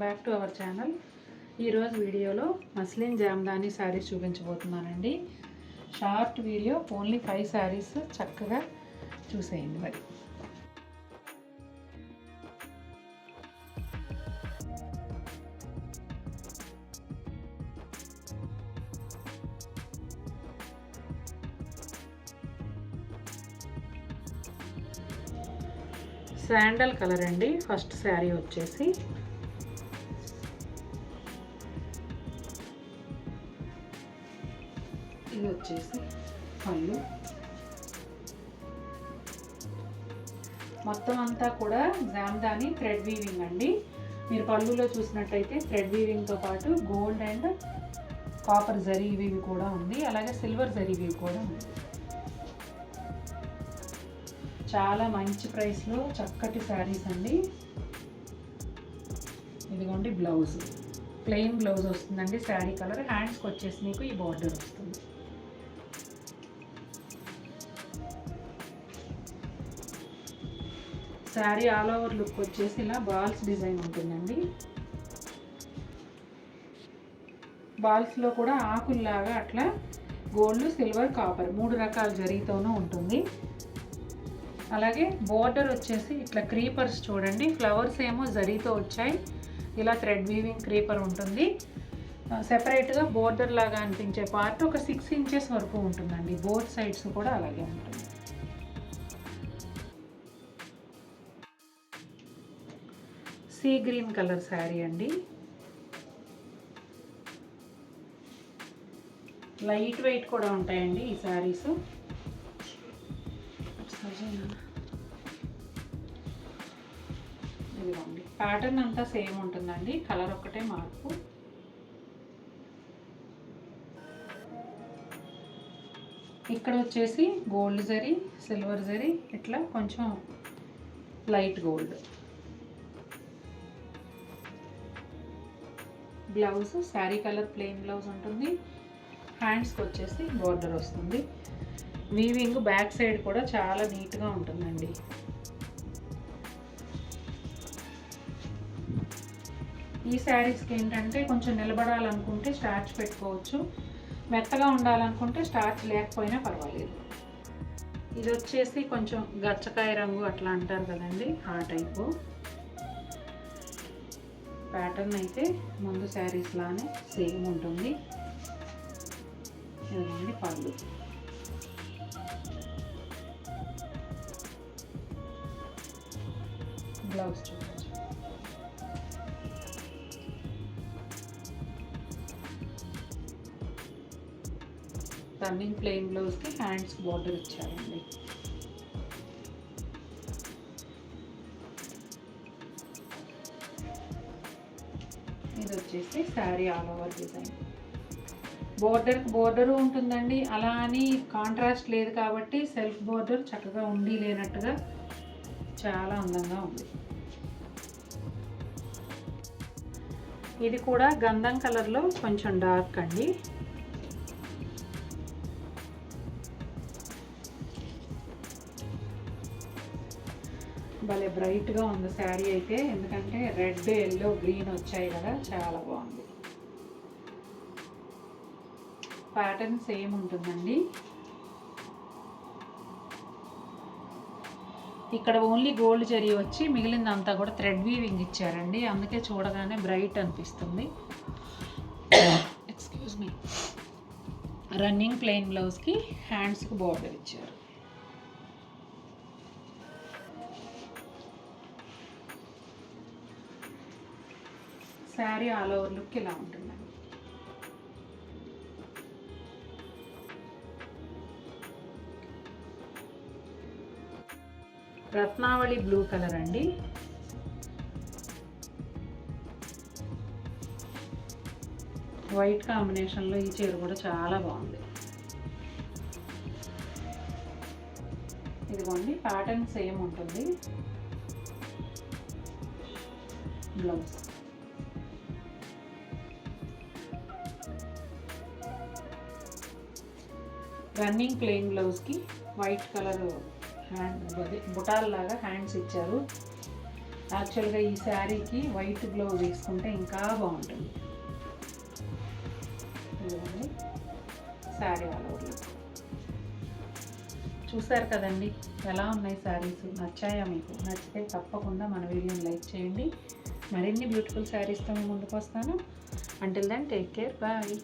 Back to our channel. ఈరోజు వీడియోలో muslin Jamdani saris చూపించబోతున్నానండి. షార్ట్ వీడియో, ఓన్లీ 5 శారీస్, చక్కగా చూసేయండి. మరి శాండల్ కలర్ అండి. ఫస్ట్ శారీ వచ్చేసి ఇది వచ్చేసి పళ్ళు. మొత్తం అంతా కూడా జామ్దాని థ్రెడ్ వీవింగ్ అండి. మీరు పళ్ళులో చూసినట్టయితే థ్రెడ్ వీవింగ్తో పాటు gold and copper zari weave కూడా ఉంది, అలాగే సిల్వర్ జరీ వీవ్ కూడా ఉంది. చాలా మంచి ప్రైస్లో చక్కటి శారీస్ అండి. ఇదిగోండి బ్లౌజ్, ప్లెయిన్ బ్లౌజ్ వస్తుందండి. శారీ కలర్, హ్యాండ్స్కి వచ్చేసి మీకు ఈ బార్డర్ వస్తుంది. శారీ ఆల్ ఓవర్ లుక్ వచ్చేసి ఇలా బాల్స్ డిజైన్ ఉంటుందండి. బాల్స్లో కూడా ఆకుల్లాగా అట్లా గోల్డ్, సిల్వర్, కాపర్ 3 రకాల జరీతోనూ ఉంటుంది. అలాగే బోర్డర్ వచ్చేసి ఇట్లా క్రీపర్స్ చూడండి. ఫ్లవర్స్ ఏమో జరీతో వచ్చాయి, ఇలా థ్రెడ్ వీవింగ్ క్రీపర్ ఉంటుంది. సెపరేట్గా బోర్డర్ లాగా అనిపించే పార్ట్ ఒక 6 ఇంచెస్ వరకు ఉంటుందండి. బోత్ సైడ్స్ కూడా అలాగే ఉంటుంది. సీ గ్రీన్ కలర్ శారీ అండి. లైట్ వెయిట్ కూడా ఉంటాయండి ఈ శారీస్. ఇదిగోండి, ప్యాటర్న్ అంతా సేమ్ ఉంటుందండి, కలర్ ఒక్కటే మార్పు. ఇక్కడ వచ్చేసి గోల్డ్ జరీ, సిల్వర్ జరీ, ఇట్లా కొంచెం light gold. Blouse sari colour plain blouse ఉంటుంది. హ్యాండ్స్కి వచ్చేసి బోర్డర్ వస్తుంది. వీవింగ్ బ్యాక్ సైడ్ కూడా చాలా నీట్గా ఉంటుందండి. ఈ శారీస్కి ఏంటంటే కొంచెం నిలబడాలనుకుంటే స్టార్చ్ పెట్టుకోవచ్చు, మెత్తగా ఉండాలనుకుంటే స్టార్చ్ లేకపోయినా పర్వాలేదు. ఇది వచ్చేసి కొంచెం గచ్చకాయ రంగు అట్లా అంటారు కదండి, ఆ టైపు. ప్యాటర్న్ అయితే ముందు శారీస్ లానే సేమ్ ఉంటుంది. ఇదండి పళ్ళు. బ్లౌజ్ చూడండి. రన్నింగ్ ప్లెయిన్ బ్లౌజ్కి హ్యాండ్స్ బోర్డర్ ఇచ్చారండి. ఇది వచ్చేసి sari all over design. Border ఉంటుందండి, అలా అని కాంట్రాస్ట్ లేదు కాబట్టి సెల్ఫ్ బోర్డర్ చక్కగా ఉండి లేనట్టుగా చాలా అందంగా ఉంది. ఇది కూడా గంధం కలర్లో కొంచెం డార్క్ అండి. భలే బ్రైట్గా ఉంది శారీ అయితే, ఎందుకంటే రెడ్, ఎల్లో, గ్రీన్ వచ్చాయి కదా, చాలా బాగుంది. ప్యాటర్న్ సేమ్ ఉంటుందండి. ఇక్కడ ఓన్లీ గోల్డ్ జరీ వచ్చి మిగిలిందంతా కూడా థ్రెడ్ వీవింగ్ ఇచ్చారండి, అందుకే చూడగానే బ్రైట్ అనిపిస్తుంది. Excuse me. రన్నింగ్ ప్లెయిన్ బ్లౌజ్కి హ్యాండ్స్కి బోర్డర్ ఇచ్చారు. శారీ ఆల్ ఓవర్ లుక్ ఇలా ఉంటుందండి. రత్నావళి బ్లూ కలర్ అండి. వైట్ కాంబినేషన్లో ఈ చీర కూడా చాలా బాగుంది. ఇదిగోండి, ప్యాటర్న్ సేమ్ ఉంటుంది. బ్లౌజ్ రన్నింగ్ ప్లెయిన్ బ్లౌజ్కి వైట్ కలర్ హ్యాండ్ బుటాల్ లాగా హ్యాండ్స్ ఇచ్చారు. యాక్చువల్గా ఈ శారీకి వైట్ బ్లౌజ్ వేసుకుంటే ఇంకా బాగుంటుంది. ఇదిగోండి శారీ ఆల్ ఓవర్ లుక్. చూసారు కదండి ఎలా ఉన్నాయి శారీస్, నచ్చాయా మీకు? నచ్చితే తప్పకుండా మన వీడియోని లైక్ చేయండి. మరిన్ని బ్యూటిఫుల్ శారీస్తో మేము ముందుకు వస్తాను. Until then take care, bye.